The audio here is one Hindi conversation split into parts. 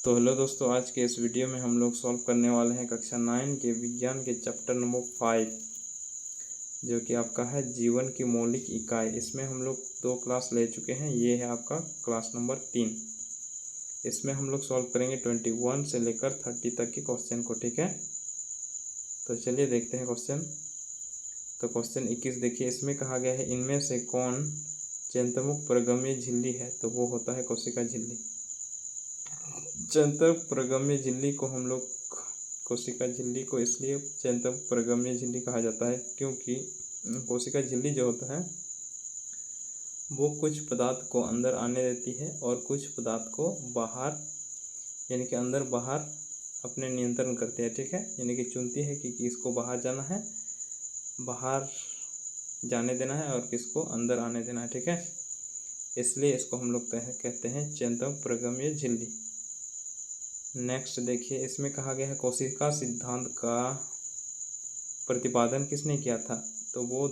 तो हेलो दोस्तों, आज के इस वीडियो में हम लोग सॉल्व करने वाले हैं कक्षा 9 के विज्ञान के चैप्टर नंबर 5, जो कि आपका है जीवन की मौलिक इकाई। इसमें हम लोग 2 क्लास ले चुके हैं। ये है आपका क्लास नंबर 3। इसमें हम लोग सॉल्व करेंगे 21 से लेकर 30 तक के क्वेश्चन को। ठीक है, तो चलिए देखते हैं क्वेश्चन। तो क्वेश्चन 21 देखिए, इसमें कहा गया है इनमें से कौन चयनात्मक प्रगम्य झिल्ली है। तो वो होता है कोशिका झिल्ली। चयनात्मक प्रगम्य झिल्ली को हम लोग कोशिका झिल्ली को इसलिए चयनात्मक प्रगम्य झिल्ली कहा जाता है क्योंकि कोशिका झिल्ली जो होता है वो कुछ पदार्थ को अंदर आने देती है और कुछ पदार्थ को बाहर, यानी कि अंदर बाहर अपने नियंत्रण करती है। ठीक है, यानी कि चुनती है कि किसको बाहर जाना है, बाहर जाने देना है, और किसको अंदर आने देना है। ठीक है, इसलिए इसको हम लोग कहते हैं चयनात्मक प्रगम्य झिल्ली। नेक्स्ट देखिए, इसमें कहा गया है कोशिका सिद्धांत का प्रतिपादन किसने किया था। तो वो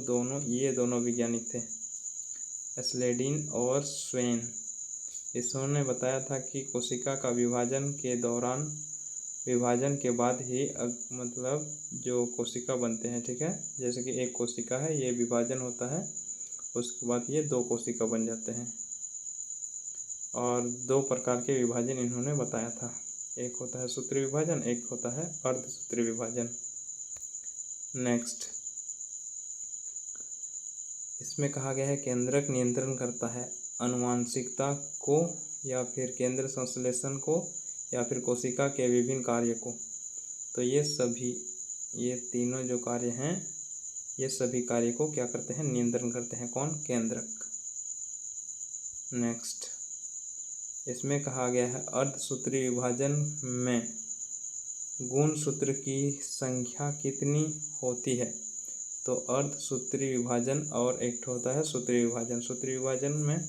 ये दोनों वैज्ञानिक थे, स्लेडिन और स्वेन। इन्होंने बताया था कि कोशिका का विभाजन के दौरान, विभाजन के बाद ही मतलब जो कोशिका बनते हैं। ठीक है, जैसे कि एक कोशिका है, ये विभाजन होता है, उसके बाद ये 2 कोशिका बन जाते हैं। और 2 प्रकार के विभाजन इन्होंने बताया था, एक होता है सूत्री विभाजन, एक होता है अर्धसूत्री विभाजन। नेक्स्ट, इसमें कहा गया है केंद्रक नियंत्रण करता है आनुवंशिकता को, या फिर केंद्र संश्लेषण को, या फिर कोशिका के विभिन्न कार्य को। तो ये तीनों जो कार्य हैं, ये सभी कार्य को क्या करते हैं, नियंत्रण करते हैं। कौन? केंद्रक। नेक्स्ट, इसमें कहा गया है अर्धसूत्री विभाजन में गुणसूत्र की संख्या कितनी होती है। तो अर्धसूत्री विभाजन और एक होता है सूत्री विभाजन। सूत्री विभाजन में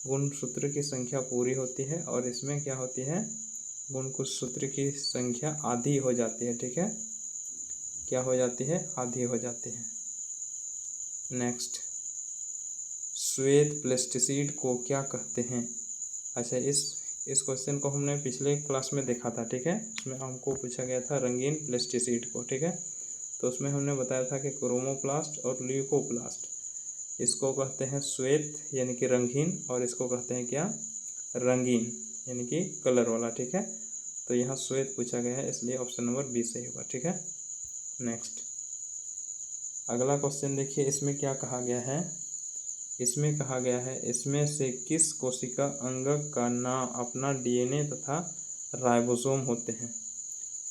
गुणसूत्र की संख्या पूरी होती है, और इसमें क्या होती है, गुणसूत्र की संख्या आधी हो जाती है। ठीक है, क्या हो जाती है, आधी हो जाती है। नेक्स्ट, श्वेत प्लास्टिसिड को क्या कहते हैं। अच्छा, इस क्वेश्चन को हमने पिछले क्लास में देखा था। ठीक है, उसमें हमको पूछा गया था रंगीन प्लास्टिसिड को। ठीक है, तो उसमें हमने बताया था कि क्रोमोप्लास्ट और ल्यूकोप्लास्ट, इसको कहते हैं श्वेत यानी कि रंगीन, और इसको कहते हैं क्या, रंगीन यानी कि कलर वाला। ठीक है, तो यहाँ श्वेत पूछा गया है, इसलिए ऑप्शन नंबर बी सही होगा। ठीक है, नेक्स्ट अगला क्वेश्चन देखिए, इसमें क्या कहा गया है। इसमें कहा गया है इसमें से किस कोशिका अंगक का नाम अपना डीएनए तथा राइबोसोम होते हैं।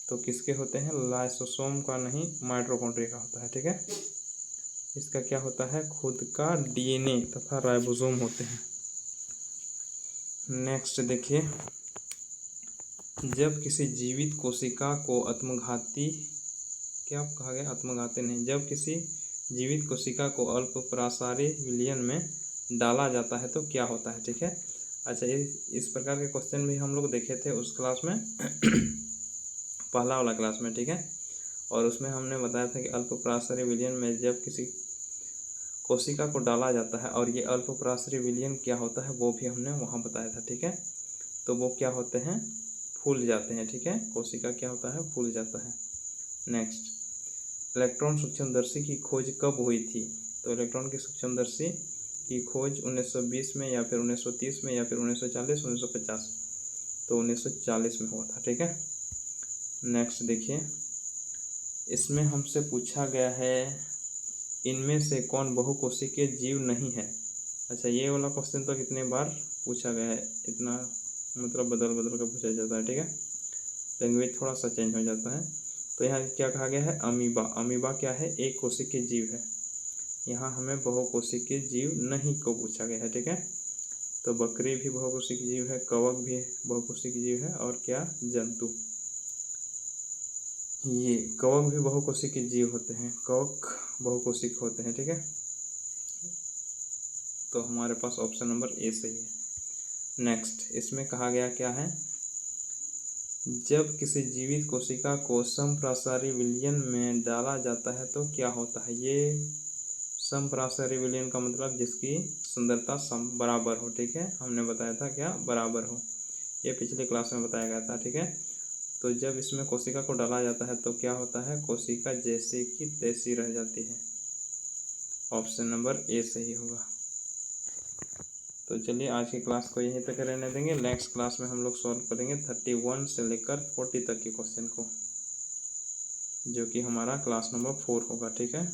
तो किसके होते हैं, लाइसोसोम का नहीं, माइटोकॉन्ड्रिया का होता है। ठीक है, इसका क्या होता है, खुद का डीएनए तथा राइबोसोम होते हैं। नेक्स्ट देखिए, जब किसी जीवित कोशिका को आत्मघाती, क्या कहा गया, आत्मघाती नहीं, जब किसी जीवित कोशिका को अल्प प्रसारी विलयन में डाला जाता है तो क्या होता है। ठीक है, अच्छा, इस प्रकार के क्वेश्चन भी हम लोग देखे थे उस क्लास में पहला वाला क्लास में। ठीक है, और उसमें हमने बताया था कि अल्प प्रसारी विलयन में जब किसी कोशिका को डाला जाता है, और ये अल्प प्रसारी विलयन क्या होता है वो भी हमने वहाँ बताया था। ठीक है, तो वो क्या होते हैं, फूल जाते हैं। ठीक है, कोशिका क्या होता है, फूल जाता है। नेक्स्ट, इलेक्ट्रॉन सूक्ष्मदर्शी की खोज कब हुई थी। तो इलेक्ट्रॉन की सूक्ष्मदर्शी की खोज 1920 में, या फिर 1930 में, या फिर 1940, 1950। तो 1940 में हुआ था। ठीक है, नेक्स्ट देखिए, इसमें हमसे पूछा गया है इनमें से कौन बहुकोशिकीय जीव नहीं है। अच्छा, ये वाला क्वेश्चन तो कितने बार पूछा गया है, इतना मतलब बदल बदल कर पूछा जाता है। ठीक है, लैंग्वेज थोड़ा सा चेंज हो जाता है। तो यहाँ क्या कहा गया है, अमीबा। अमीबा क्या है, एक कोशिकीय जीव है। यहाँ हमें बहुकोशिकीय जीव नहीं को पूछा गया है। ठीक है, तो बकरी भी बहुकोशिकीय जीव है, कवक भी बहुकोशिकीय जीव है, और क्या, जंतु, ये कवक भी बहुकोशिकीय जीव होते हैं, कवक बहुकोशिक होते हैं। ठीक है, तो हमारे पास ऑप्शन नंबर ए सही है। नेक्स्ट, इसमें कहा गया क्या है, जब किसी जीवित कोशिका को समप्रासारी विलयन में डाला जाता है तो क्या होता है। ये समप्रासारी विलयन का मतलब जिसकी सुंदरता बराबर हो। ठीक है, हमने बताया था क्या, बराबर हो। ये पिछले क्लास में बताया गया था, ठीक है। तो जब इसमें कोशिका को डाला जाता है तो क्या होता है, कोशिका जैसे की तैसी रह जाती है। ऑप्शन नंबर ए सही होगा। तो चलिए आज की क्लास को यहीं तक रहने देंगे। नेक्स्ट क्लास में हम लोग सॉल्व करेंगे 31 से लेकर 40 तक के क्वेश्चन को, जो कि हमारा क्लास नंबर 4 होगा, ठीक है।